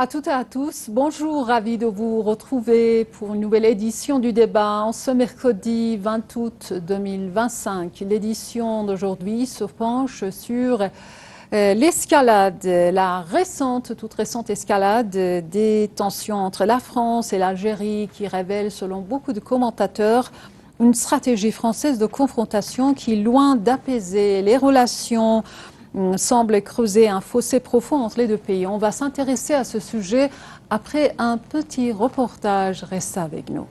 À toutes et à tous, bonjour, ravi de vous retrouver pour une nouvelle édition du débat en ce mercredi 20 août 2025. L'édition d'aujourd'hui se penche sur l'escalade, la récente, toute récente escalade des tensions entre la France et l'Algérie qui révèle, selon beaucoup de commentateurs, une stratégie française de confrontation qui, loin d'apaiser les relations, semble creuser un fossé profond entre les deux pays. On va s'intéresser à ce sujet après un petit reportage. Restez avec nous.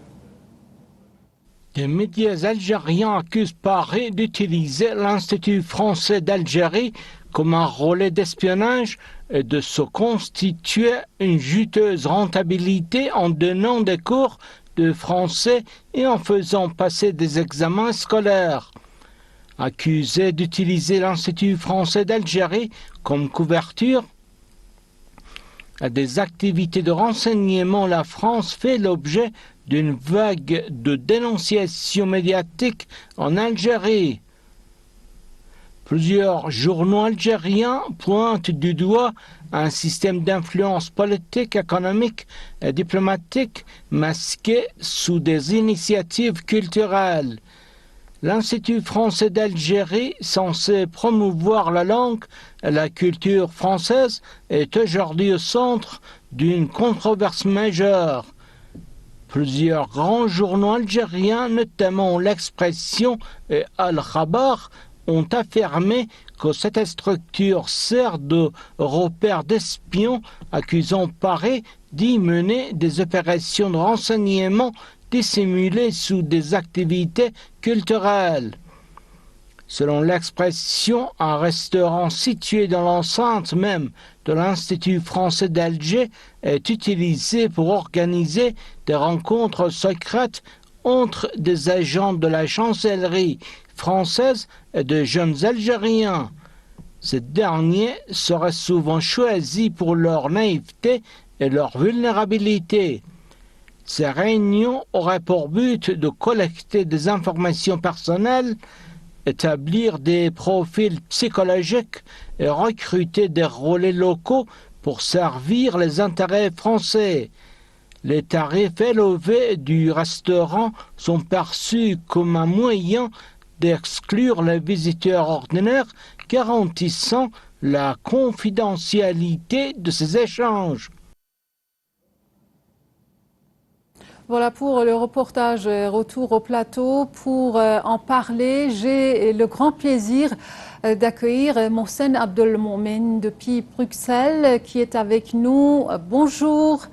Les médias algériens accusent Paris d'utiliser l'Institut français d'Algérie comme un relais d'espionnage et de se constituer une juteuse rentabilité en donnant des cours de français et en faisant passer des examens scolaires. Accusé d'utiliser l'Institut français d'Algérie comme couverture à des activités de renseignement, la France fait l'objet d'une vague de dénonciations médiatiques en Algérie. Plusieurs journaux algériens pointent du doigt un système d'influence politique, économique et diplomatique masqué sous des initiatives culturelles. L'Institut français d'Algérie, censé promouvoir la langue et la culture française, est aujourd'hui au centre d'une controverse majeure. Plusieurs grands journaux algériens, notamment l'Expression et Al-Khabar, ont affirmé que cette structure sert de repère d'espions, accusant Paris d'y mener des opérations de renseignement dissimulées sous des activités culturelles. Selon l'Expression, un restaurant situé dans l'enceinte même de l'Institut français d'Alger est utilisé pour organiser des rencontres secrètes entre des agents de la chancellerie française et de jeunes Algériens. Ces derniers seraient souvent choisis pour leur naïveté et leur vulnérabilité. Ces réunions auraient pour but de collecter des informations personnelles, établir des profils psychologiques et recruter des relais locaux pour servir les intérêts français. Les tarifs élevés du restaurant sont perçus comme un moyen d'exclure les visiteurs ordinaires, garantissant la confidentialité de ces échanges. Voilà pour le reportage. Retour au plateau. Pour en parler, j'ai le grand plaisir d'accueillir Mohsen Abdelmomen depuis Bruxelles qui est avec nous. Bonjour.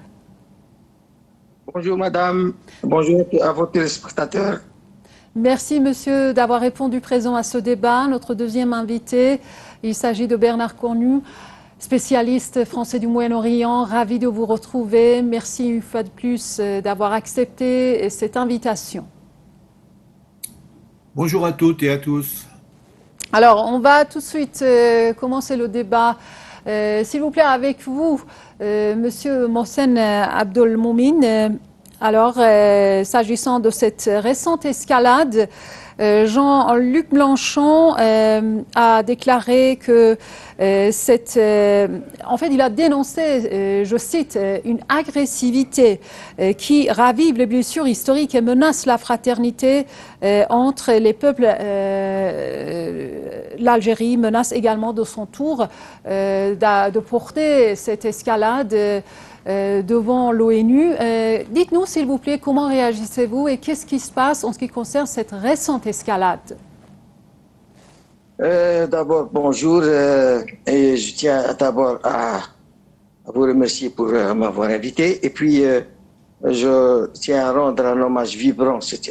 Bonjour madame, bonjour à vos téléspectateurs. Merci monsieur d'avoir répondu présent à ce débat. Notre deuxième invité, il s'agit de Bernard Cornu, spécialiste français du Moyen-Orient. Ravi de vous retrouver. Merci une fois de plus d'avoir accepté cette invitation. Bonjour à toutes et à tous. Alors, on va tout de suite commencer le débat. S'il vous plaît, avec vous, monsieur Mohsen Abdelmomen. Alors, s'agissant de cette récente escalade, Jean-Luc Mélenchon a déclaré que en fait, il a dénoncé, je cite, une agressivité qui ravive les blessures historiques et menace la fraternité entre les peuples. L'Algérie menace également de son tour de porter cette escalade devant l'ONU. Dites-nous, s'il vous plaît, comment réagissez-vous et qu'est-ce qui se passe en ce qui concerne cette récente escalade? D'abord, bonjour et je tiens d'abord à vous remercier pour m'avoir invité. Et puis, je tiens à rendre un hommage vibrant. C'est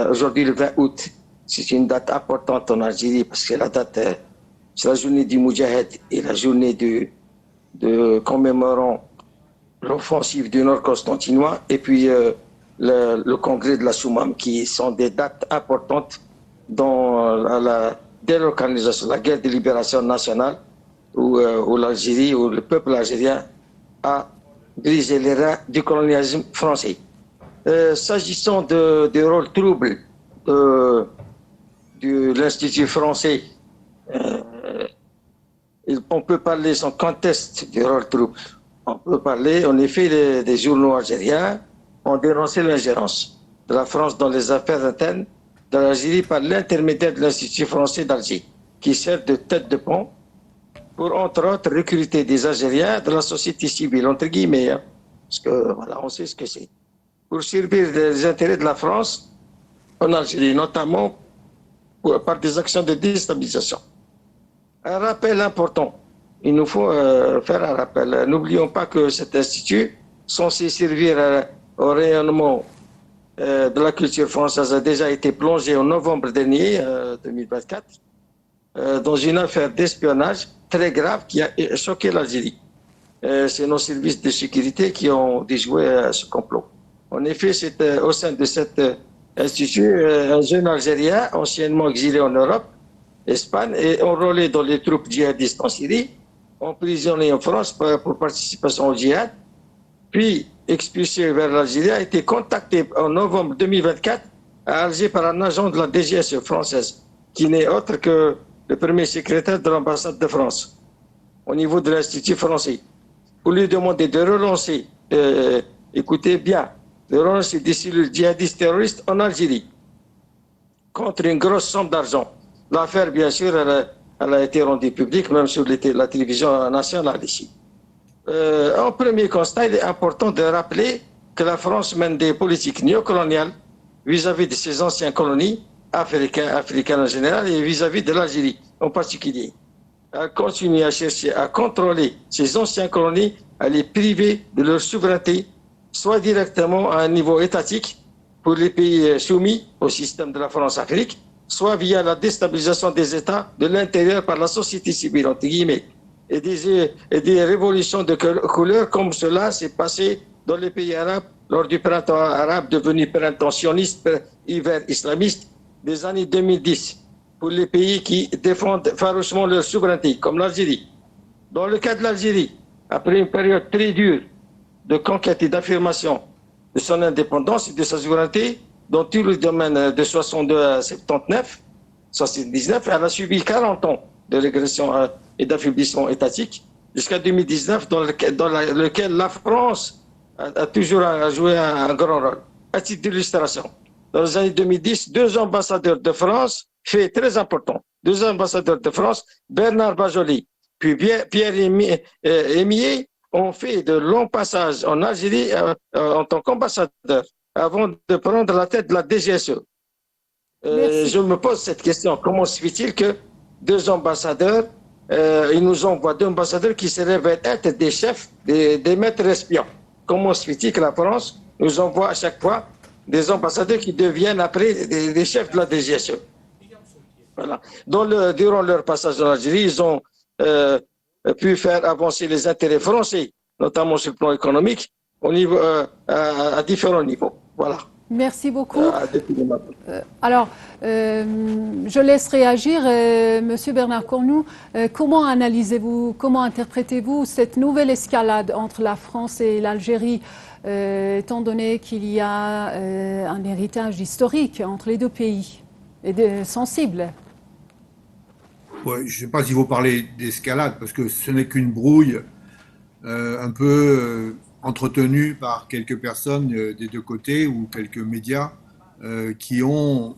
aujourd'hui le 20 août. C'est une date importante en Algérie parce que c'est la journée du Moudjahed et la journée de commémorant l'offensive du Nord-Constantinois et puis le congrès de la Soumam, qui sont des dates importantes dans la délocalisation, la guerre de libération nationale, où l'Algérie, où le peuple algérien a brisé les reins du colonialisme français. S'agissant du rôle trouble de l'Institut français, on peut parler sans conteste du rôle trouble. on peut parler, en effet, des journaux algériens ont dénoncé l'ingérence de la France dans les affaires internes de l'Algérie par l'intermédiaire de l'Institut français d'Alger, qui sert de tête de pont pour, entre autres, recruter des Algériens de la société civile, entre guillemets, hein, parce que, voilà, on sait ce que c'est, pour servir les intérêts de la France en Algérie, notamment par des actions de déstabilisation. Un rappel important. Il nous faut faire un rappel. N'oublions pas que cet institut, censé servir au rayonnement de la culture française, a déjà été plongé en novembre dernier, 2024, dans une affaire d'espionnage très grave qui a choqué l'Algérie. C'est nos services de sécurité qui ont déjoué ce complot. En effet, c'est au sein de cet institut, un jeune Algérien, anciennement exilé en Europe, Espagne, et enrôlé dans les troupes djihadistes en Syrie, emprisonné en France pour participation au djihad, puis expulsé vers l'Algérie, a été contacté en novembre 2024 à Alger par un agent de la DGSE française, qui n'est autre que le premier secrétaire de l'ambassade de France au niveau de l'Institut français, pour lui demander de relancer, écoutez bien, de relancer des cellules djihadistes terroristes en Algérie contre une grosse somme d'argent. L'affaire, bien sûr, elle a été rendue publique, même sur la télévision nationale ici. En premier constat, il est important de rappeler que la France mène des politiques néocoloniales vis-à-vis de ses anciennes colonies, africaines en général, et vis-à-vis de l'Algérie en particulier. Elle continue à chercher à contrôler ces anciennes colonies, à les priver de leur souveraineté, soit directement à un niveau étatique pour les pays soumis au système de la France-Afrique, soit via la déstabilisation des États de l'intérieur par la société civile, entre guillemets, et des révolutions de couleur comme cela s'est passé dans les pays arabes lors du printemps arabe devenu printemps sioniste, hiver islamiste des années 2010, pour les pays qui défendent farouchement leur souveraineté, comme l'Algérie. Dans le cas de l'Algérie, après une période très dure de conquête et d'affirmation de son indépendance et de sa souveraineté, dans tous les domaines de 62 à 79, elle a subi 40 ans de régression et d'affaiblissement étatique, jusqu'à 2019, dans lequel la France a toujours joué un grand rôle. À titre d'illustration, dans les années 2010, deux ambassadeurs de France, fait très important, deux ambassadeurs de France, Bernard Bajoli, puis Pierre Émier, ont fait de longs passages en Algérie en tant qu'ambassadeurs, avant de prendre la tête de la DGSE. Je me pose cette question. Comment se fait-il que deux ambassadeurs, ils nous envoient deux ambassadeurs qui se révèlent être des chefs, des maîtres espions? Comment se fait-il que la France nous envoie à chaque fois des ambassadeurs qui deviennent après des chefs de la DGSE? Voilà. Durant leur passage en Algérie, ils ont pu faire avancer les intérêts français, notamment sur le plan économique, à différents niveaux. Voilà. Merci beaucoup. Alors, je laisse réagir Monsieur Bernard Cornu. Comment analysez-vous, comment interprétez-vous cette nouvelle escalade entre la France et l'Algérie, étant donné qu'il y a un héritage historique entre les deux pays et sensible? Ouais, je ne sais pas s'il faut parler d'escalade, parce que ce n'est qu'une brouille un peu entretenue par quelques personnes des deux côtés ou quelques médias qui ont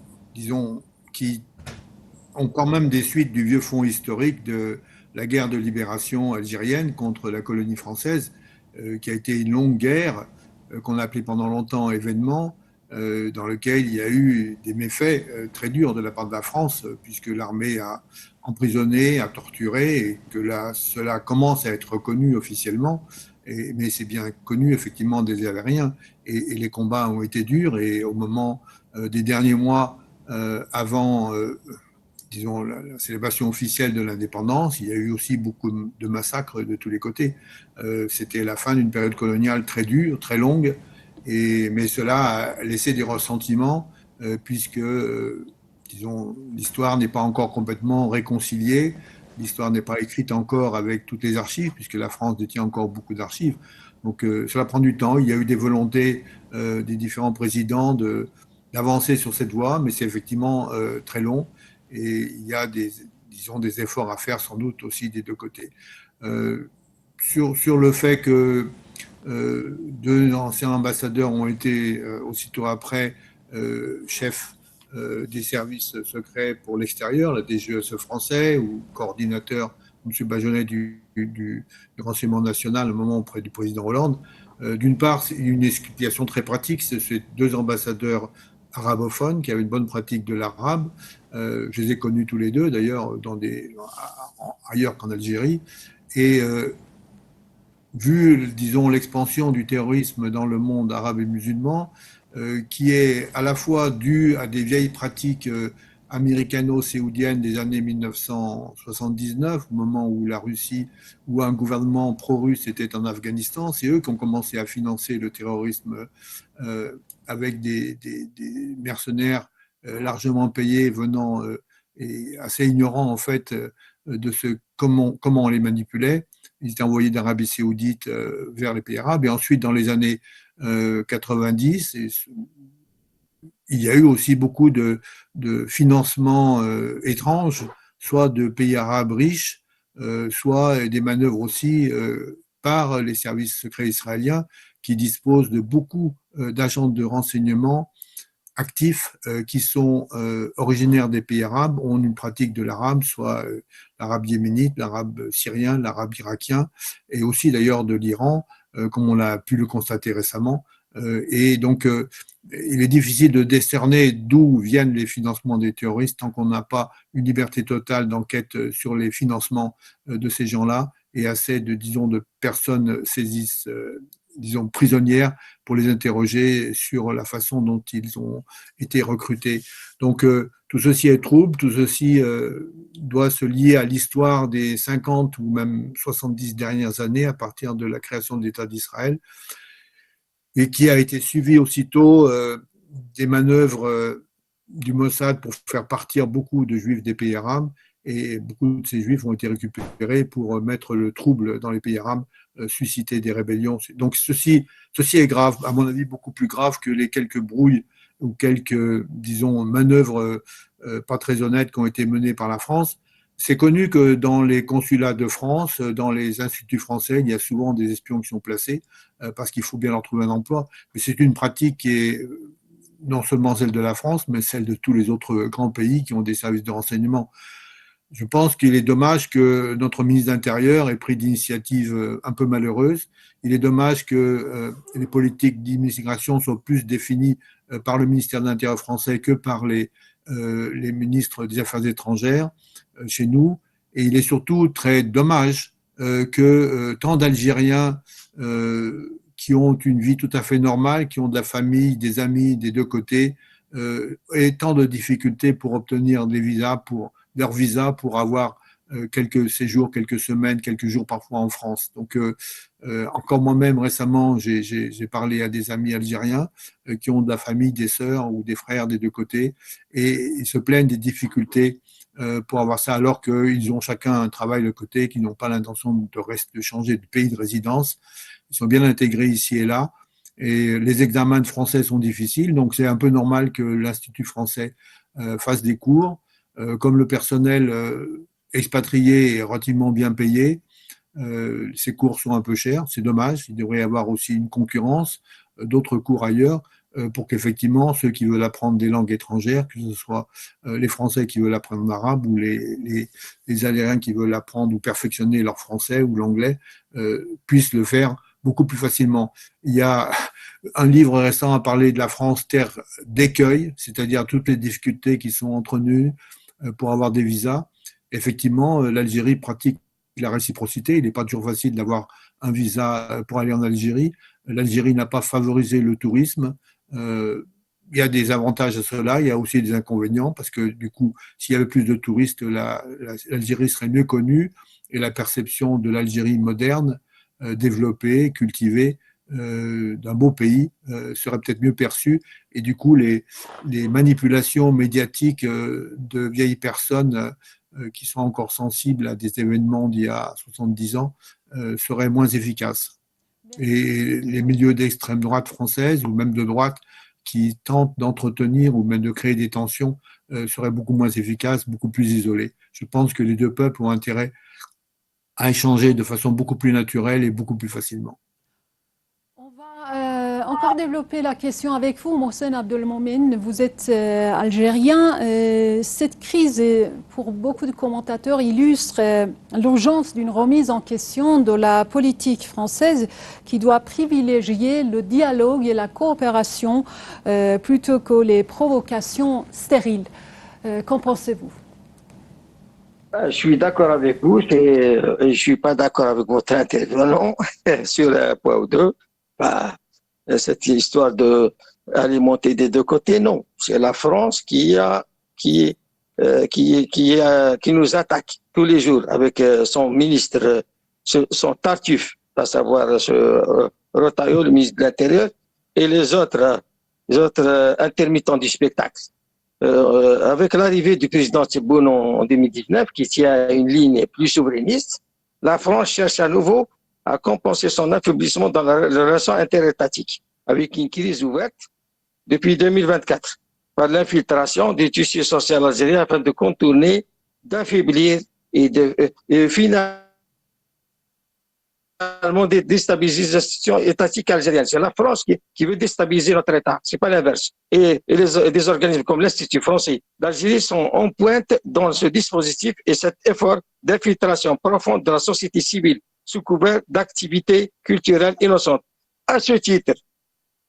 quand même des suites du vieux fond historique de la guerre de libération algérienne contre la colonie française, qui a été une longue guerre qu'on a appelée pendant longtemps événement, dans lequel il y a eu des méfaits très durs de la part de la France, puisque l'armée a emprisonné, a torturé, et que là, cela commence à être reconnu officiellement. Mais c'est bien connu effectivement des Algériens, et les combats ont été durs, et au moment des derniers mois avant disons la célébration officielle de l'indépendance, il y a eu aussi beaucoup de massacres de tous les côtés. C'était la fin d'une période coloniale très dure, très longue, mais cela a laissé des ressentiments puisque disons l'histoire n'est pas encore complètement réconciliée. L'histoire n'est pas écrite encore avec toutes les archives, puisque la France détient encore beaucoup d'archives. Donc cela prend du temps. Il y a eu des volontés des différents présidents d'avancer sur cette voie, mais c'est effectivement très long. Et il y a des efforts à faire sans doute aussi des deux côtés. sur le fait que deux anciens ambassadeurs ont été aussitôt après chefs des services secrets pour l'extérieur, la DGSE français, ou coordinateur, M. Bajonnet, du renseignement national au moment auprès du président Hollande. D'une part, c'est une explication très pratique, c'est ces deux ambassadeurs arabophones qui avaient une bonne pratique de l'arabe. Je les ai connus tous les deux, d'ailleurs, ailleurs qu'en Algérie. Et vu, disons, l'expansion du terrorisme dans le monde arabe et musulman, qui est à la fois due à des vieilles pratiques américano-séoudiennes des années 1979, au moment où la Russie, où un gouvernement pro-russe était en Afghanistan. C'est eux qui ont commencé à financer le terrorisme avec des mercenaires largement payés venant et assez ignorants en fait de comment on les manipulait. Ils étaient envoyés d'Arabie Saoudite vers les pays arabes. Et ensuite, dans les années 90, il y a eu aussi beaucoup de financements étranges, soit de pays arabes riches, soit des manœuvres aussi par les services secrets israéliens qui disposent de beaucoup d'agents de renseignement actifs qui sont originaires des pays arabes, ont une pratique de l'arabe, soit l'arabe yéménite, l'arabe syrien, l'arabe irakien, et aussi d'ailleurs de l'Iran, comme on a pu le constater récemment. Et donc, il est difficile de décerner d'où viennent les financements des terroristes tant qu'on n'a pas une liberté totale d'enquête sur les financements de ces gens-là et assez de personnes saisissent prisonnières pour les interroger sur la façon dont ils ont été recrutés. Donc, tout ceci est trouble, tout ceci doit se lier à l'histoire des 50 ou même 70 dernières années à partir de la création de l'État d'Israël et qui a été suivi aussitôt des manœuvres du Mossad pour faire partir beaucoup de juifs des pays arabes, et beaucoup de ces juifs ont été récupérés pour mettre le trouble dans les pays arabes, susciter des rébellions. Donc ceci est grave, à mon avis beaucoup plus grave que les quelques brouilles ou quelques, disons, manœuvres pas très honnêtes qui ont été menées par la France. C'est connu que dans les consulats de France, dans les instituts français, il y a souvent des espions qui sont placés parce qu'il faut bien leur trouver un emploi. Mais c'est une pratique qui est non seulement celle de la France, mais celle de tous les autres grands pays qui ont des services de renseignement. Je pense qu'il est dommage que notre ministre de l'Intérieur ait pris d'initiatives un peu malheureuses. Il est dommage que les politiques d'immigration soient plus définies par le ministère de l'Intérieur français que par les ministres des Affaires étrangères chez nous. Et il est surtout très dommage que tant d'Algériens qui ont une vie tout à fait normale, qui ont de la famille, des amis des deux côtés, aient tant de difficultés pour obtenir des visas, leur visa pour avoir quelques séjours, quelques semaines, quelques jours parfois en France. Donc, encore moi-même récemment, j'ai parlé à des amis algériens qui ont de la famille, des sœurs ou des frères des deux côtés, et ils se plaignent des difficultés pour avoir ça, alors qu'ils ont chacun un travail de côté, qu'ils n'ont pas l'intention de changer de pays de résidence. Ils sont bien intégrés ici et là. Et les examens de français sont difficiles, donc c'est un peu normal que l'Institut français fasse des cours. Comme le personnel expatrié est relativement bien payé, ces cours sont un peu chers, c'est dommage. Il devrait y avoir aussi une concurrence d'autres cours ailleurs pour qu'effectivement ceux qui veulent apprendre des langues étrangères, que ce soit les Français qui veulent apprendre l'arabe ou les Algériens qui veulent apprendre ou perfectionner leur français ou l'anglais, puissent le faire beaucoup plus facilement. Il y a un livre récent à parler de la France, terre d'accueil, c'est-à-dire toutes les difficultés qui sont entre nous pour avoir des visas. Effectivement, l'Algérie pratique la réciprocité. Il n'est pas toujours facile d'avoir un visa pour aller en Algérie. L'Algérie n'a pas favorisé le tourisme. Il y a des avantages à cela, il y a aussi des inconvénients, parce que du coup, s'il y avait plus de touristes, l'Algérie serait mieux connue et la perception de l'Algérie moderne, développée, cultivée, d'un beau pays serait peut-être mieux perçue, et du coup les manipulations médiatiques de vieilles personnes qui sont encore sensibles à des événements d'il y a 70 ans seraient moins efficaces. Et les milieux d'extrême droite française ou même de droite qui tentent d'entretenir ou même de créer des tensions seraient beaucoup moins efficaces, beaucoup plus isolés. Je pense que les deux peuples ont intérêt à échanger de façon beaucoup plus naturelle et beaucoup plus facilement. On va encore développer la question avec vous, Mohsen Abdelmomen. Vous êtes algérien. Cette crise, pour beaucoup de commentateurs, illustre l'urgence d'une remise en question de la politique française qui doit privilégier le dialogue et la coopération plutôt que les provocations stériles. Qu'en pensez-vous? Je suis d'accord avec vous, je ne suis pas d'accord avec votre intervenant sur un point ou deux. Bah, cette histoire d'alimenter des deux côtés, non. C'est la France qui nous attaque tous les jours avec son ministre, son Tartuffe, à savoir Retailleau, le ministre de l'Intérieur, et les autres intermittents du spectacle. Avec l'arrivée du président Tebboune en 2019, qui tient une ligne plus souverainiste, la France cherche à nouveau à compenser son affaiblissement dans la relation interétatique, avec une crise ouverte depuis 2024, par l'infiltration du tissu social algérien afin de contourner, d'affaiblir et finalement de déstabiliser les institutions étatiques algériennes. C'est la France qui veut déstabiliser notre État, c'est pas l'inverse. Et des organismes comme l'Institut français d'Algérie sont en pointe dans ce dispositif et cet effort d'infiltration profonde de la société civile sous couvert d'activités culturelles innocentes. À ce titre,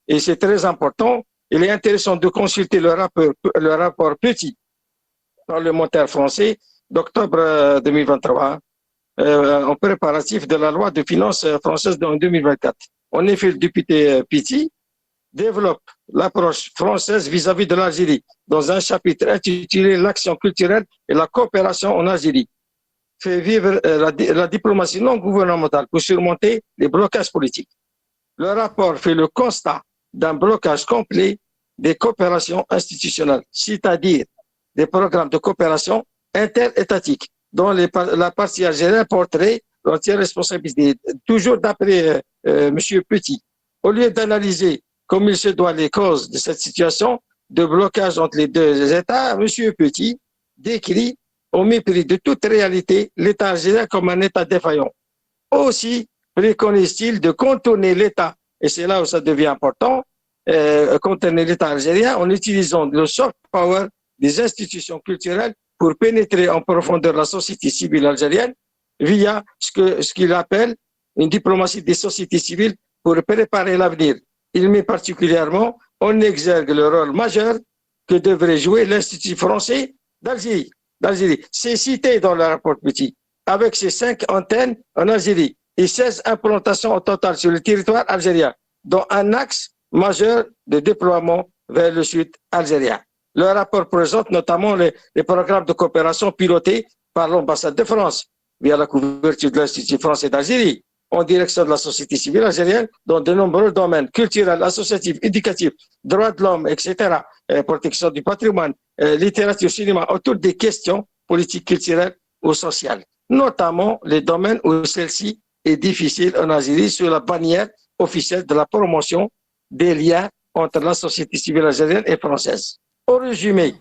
et c'est très important, il est intéressant de consulter le rapport Petit, parlementaire français, d'octobre 2023, en préparatif de la loi de finances française en 2024. En effet, le député Petit développe l'approche française vis-à-vis de l'Algérie dans un chapitre intitulé L'action culturelle et la coopération en Algérie. Fait vivre la diplomatie non gouvernementale pour surmonter les blocages politiques. Le rapport fait le constat d'un blocage complet des coopérations institutionnelles, c'est-à-dire des programmes de coopération interétatiques dont la partie algérienne porterait l'entière responsabilité, toujours d'après M. Petit. Au lieu d'analyser comme il se doit les causes de cette situation de blocage entre les deux États, M. Petit décrit au mépris de toute réalité l'État algérien comme un État défaillant. Aussi préconise-t-il de contourner l'État, et c'est là où ça devient important, contourner l'État algérien en utilisant le soft power des institutions culturelles pour pénétrer en profondeur la société civile algérienne via ce qu'il appelle une diplomatie des sociétés civiles pour préparer l'avenir. Il met particulièrement en exergue le rôle majeur que devrait jouer l'Institut français d'Algérie. C'est cité dans le rapport Petit, avec ses 5 antennes en Algérie et 16 implantations au total sur le territoire algérien, dont un axe majeur de déploiement vers le sud algérien. Le rapport présente notamment les programmes de coopération pilotés par l'ambassade de France via la couverture de l'Institut français d'Algérie en direction de la société civile algérienne dans de nombreux domaines culturels, associatifs, éducatifs, droits de l'homme, etc., protection du patrimoine, littérature, cinéma, autour des questions politiques, culturelles ou sociales, notamment les domaines où celle-ci est difficile en Algérie sous la bannière officielle de la promotion des liens entre la société civile algérienne et française. Au résumé,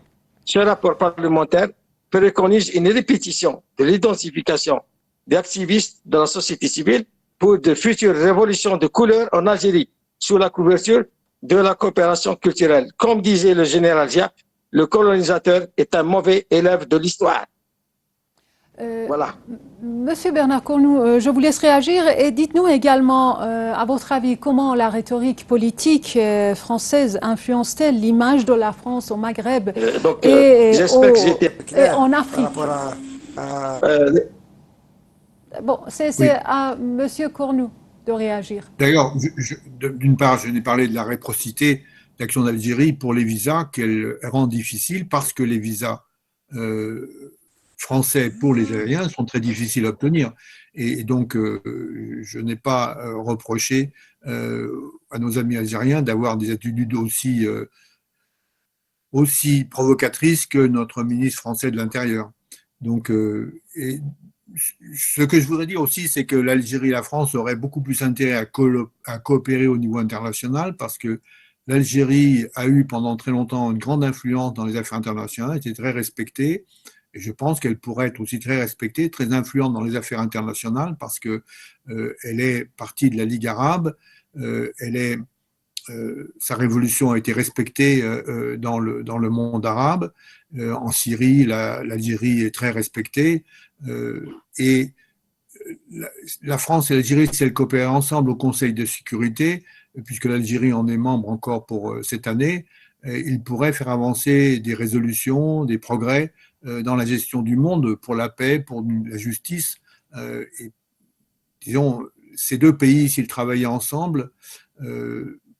ce rapport parlementaire préconise une répétition de l'identification des activistes de la société civile pour de futures révolutions de couleur en Algérie, sous la couverture de la coopération culturelle. Comme disait le général Giap, le colonisateur est un mauvais élève de l'histoire. Voilà. Monsieur Bernard Cornu, je vous laisse réagir et dites-nous également, à votre avis, comment la rhétorique politique française influence-t-elle l'image de la France au Maghreb j'espère que j'étais clair et en Afrique. par rapport Bon, c'est Oui. à Monsieur Cornu de réagir. D'ailleurs, d'une part, je n'ai parlé de la réciprocité d'action d'Algérie pour les visas qu'elle rend difficile parce que les visas français pour les Algériens sont très difficiles à obtenir. Et donc, je n'ai pas reproché à nos amis algériens d'avoir des attitudes aussi provocatrices que notre ministre français de l'Intérieur. Donc, ce que je voudrais dire aussi, c'est que l'Algérie et la France auraient beaucoup plus intérêt à coopérer au niveau international parce que l'Algérie a eu pendant très longtemps une grande influence dans les affaires internationales, était très respectée. Et je pense qu'elle pourrait être aussi très respectée, très influente dans les affaires internationales parce que elle est partie de la Ligue arabe, sa révolution a été respectée dans le monde arabe. En Syrie, l'Algérie est très respectée. Et la France et l'Algérie, si elles coopèrent ensemble au Conseil de sécurité, puisque l'Algérie en est membre encore pour cette année, ils pourraient faire avancer des résolutions, des progrès dans la gestion du monde pour la paix, pour la justice. Et disons, ces deux pays, s'ils travaillaient ensemble,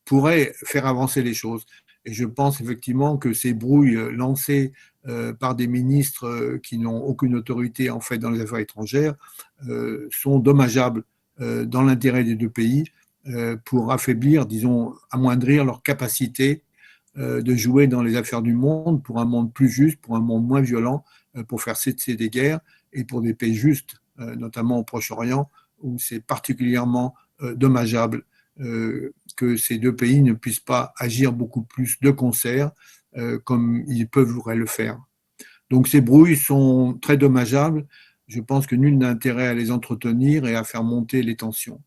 pourraient faire avancer les choses. Et je pense effectivement que ces brouilles lancées par des ministres qui n'ont aucune autorité en fait dans les affaires étrangères sont dommageables dans l'intérêt des deux pays pour affaiblir, disons, amoindrir leur capacité de jouer dans les affaires du monde pour un monde plus juste, pour un monde moins violent, pour faire cesser des guerres et pour des paix justes, notamment au Proche-Orient, où c'est particulièrement dommageable que ces deux pays ne puissent pas agir beaucoup plus de concert comme ils pourraient le faire. Donc ces brouilles sont très dommageables. Je pense que nul n'a intérêt à les entretenir et à faire monter les tensions.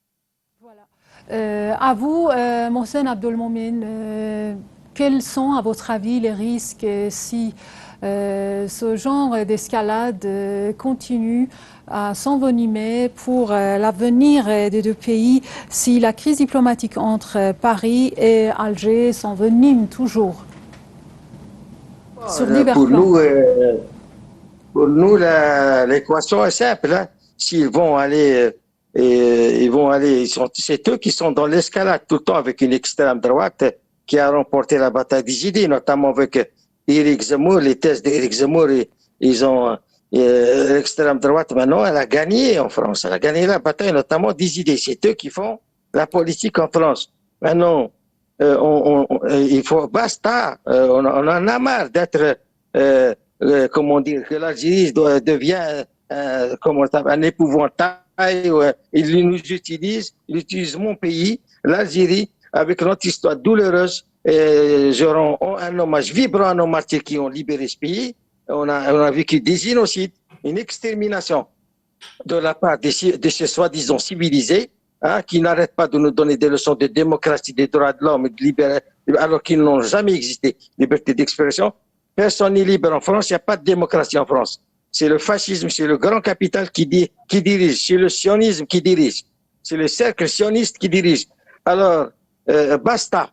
Voilà. À vous, Mohsen Abdelmoumine, quels sont, à votre avis, les risques si ce genre d'escalade continue à s'envenimer pour l'avenir des deux pays, si la crise diplomatique entre Paris et Alger s'envenime toujours sur divers plans? Pour nous, l'équation est simple. Hein. S'ils vont aller, c'est eux qui sont dans l'escalade tout le temps avec une extrême droite qui a remporté la bataille des idées, notamment avec Éric Zemmour, les thèses d'Éric Zemmour. L'extrême droite, maintenant, elle a gagné en France. Elle a gagné la bataille, notamment des idées. C'est eux qui font la politique en France. Maintenant, il faut, basta. On en a marre d'être, comment dire, que l'Algérie devient un épouvantail. Ils nous utilisent, ils utilisent mon pays, l'Algérie, avec notre histoire douloureuse. Je rends un hommage vibrant à nos martyrs qui ont libéré ce pays. On a vécu des génocides, une extermination de la part de ces soi-disant civilisés, hein, qui n'arrêtent pas de nous donner des leçons de démocratie, des droits de l'homme, de liberté, alors qu'ils n'ont jamais existé. Liberté d'expression. Personne n'est libre en France, il n'y a pas de démocratie en France. C'est le fascisme, c'est le grand capital qui dirige, c'est le sionisme qui dirige, c'est le cercle sioniste qui dirige. Alors, basta.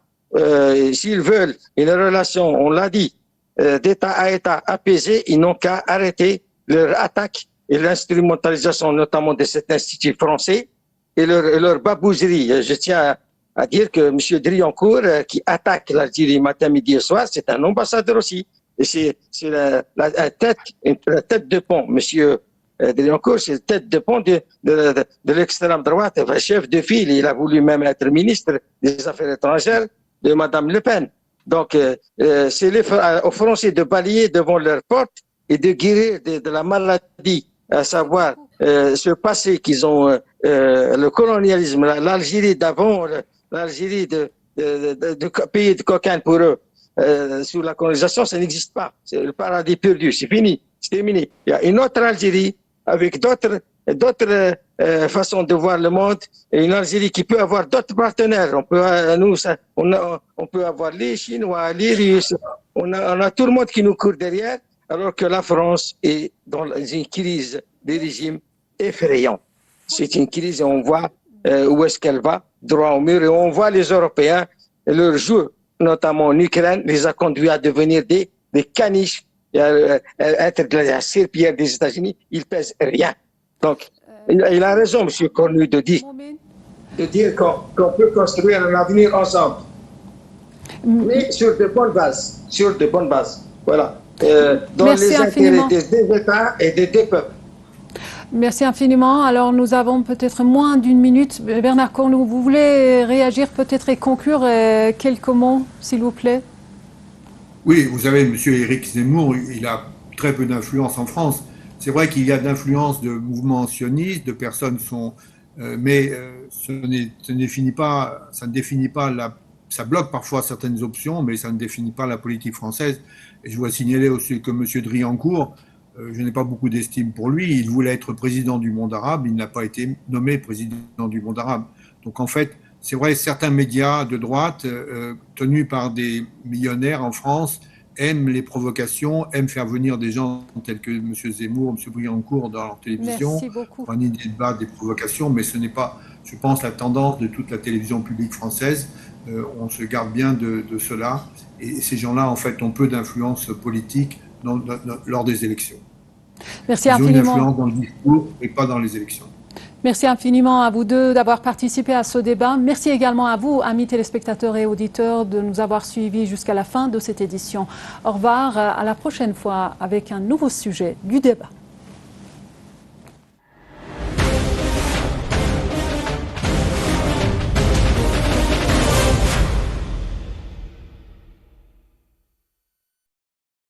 S'ils veulent une relation, on l'a dit, d'État à État apaisé, ils n'ont qu'à arrêter leur attaque et l'instrumentalisation notamment de cet institut français et leur babouserie. Je tiens à dire que M. Driancourt, qui attaque l'Algérie matin, midi et soir, c'est un ambassadeur aussi. Et c'est la tête de pont. M. Driancourt, c'est la tête de pont de l'extrême droite, chef de file. Il a voulu même être ministre des Affaires étrangères de Mme Le Pen. Donc, c'est aux Français de balayer devant leur porte et de guérir de la maladie, à savoir ce passé qu'ils ont, le colonialisme, l'Algérie d'avant, l'Algérie de pays de cocaïne pour eux, sous la colonisation, ça n'existe pas. C'est le paradis perdu, c'est fini, c'est terminé. Il y a une autre Algérie avec d'autres façons de voir le monde, et une Algérie qui peut avoir d'autres partenaires. On peut avoir les Chinois, les Russes, on a tout le monde qui nous court derrière, alors que la France est dans une crise des régimes effrayante. C'est une crise et on voit où est-ce qu'elle va, droit au mur, et on voit les Européens, leur jeu, notamment en Ukraine, les a conduits à devenir des caniches, être de la serpillière des États-Unis, ils pèsent rien. Donc, il a raison, M. Cornu, de dire qu'on peut construire un avenir ensemble. Mais sur de bonnes bases. Sur de bonnes bases. Voilà. Dans les intérêts des deux États et des deux peuples. Merci infiniment. Alors, nous avons peut-être moins d'une minute. Bernard Cornu, vous voulez réagir peut-être et conclure quelques mots, s'il vous plaît? Oui, vous savez, M. Éric Zemmour, il a très peu d'influence en France. C'est vrai qu'il y a d'influence de mouvements sionistes, de personnes mais ça ne définit pas ça bloque parfois certaines options, mais ça ne définit pas la politique française. Et je dois signaler aussi que M. Driancourt je n'ai pas beaucoup d'estime pour lui. Il voulait être président du monde arabe, il n'a pas été nommé président du monde arabe. Donc en fait, c'est vrai, certains médias de droite, tenus par des millionnaires en France, aiment les provocations, aiment faire venir des gens tels que M. Zemmour, M. Briancourt dans leur télévision. Merci beaucoup. Pour un idée de base des provocations, mais ce n'est pas, je pense, la tendance de toute la télévision publique française. On se garde bien de cela. Et ces gens-là, en fait, ont peu d'influence politique lors des élections. Merci Ils ont une infiniment. influence dans le discours et pas dans les élections. Merci infiniment à vous deux d'avoir participé à ce débat. Merci également à vous, amis téléspectateurs et auditeurs, de nous avoir suivis jusqu'à la fin de cette édition. Au revoir, à la prochaine fois avec un nouveau sujet du débat.